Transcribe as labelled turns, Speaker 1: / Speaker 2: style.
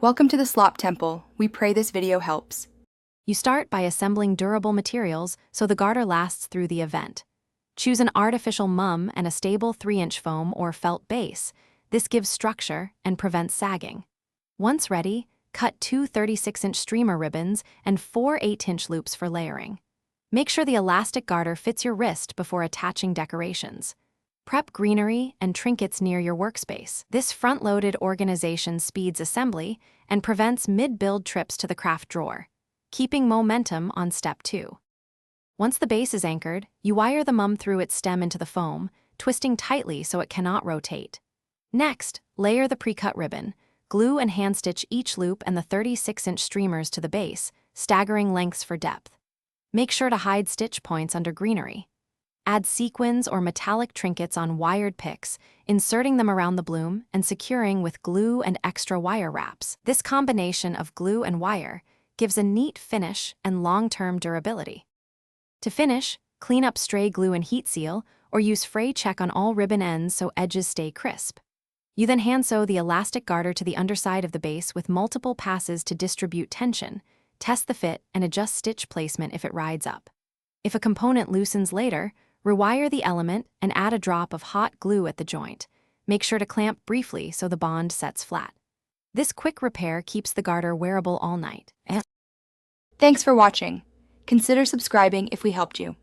Speaker 1: Welcome to the Slop Temple. We pray this video helps.
Speaker 2: You start by assembling durable materials so the garter lasts through the event. Choose an artificial mum and a stable 3-inch foam or felt base. This gives structure and prevents sagging. Once ready, cut 2 36-inch streamer ribbons and 4 8-inch loops for layering. Make sure the elastic garter fits your wrist before attaching decorations. Prep greenery and trinkets near your workspace. This front-loaded organization speeds assembly and prevents mid-build trips to the craft drawer, keeping momentum on step 2. Once the base is anchored, you wire the mum through its stem into the foam, twisting tightly so it cannot rotate. Next, layer the pre-cut ribbon. Glue and hand-stitch each loop and the 36-inch streamers to the base, staggering lengths for depth. Make sure to hide stitch points under greenery. Add sequins or metallic trinkets on wired picks, inserting them around the bloom and securing with glue and extra wire wraps. This combination of glue and wire gives a neat finish and long-term durability. To finish, clean up stray glue and heat seal, or use fray check on all ribbon ends so edges stay crisp. You then hand sew the elastic garter to the underside of the base with multiple passes to distribute tension, test the fit, and adjust stitch placement if it rides up. If a component loosens later, rewire the element and add a drop of hot glue at the joint. Make sure to clamp briefly so the bond sets flat. This quick repair keeps the garter wearable all night.
Speaker 1: Thanks for watching. Consider subscribing if we helped you.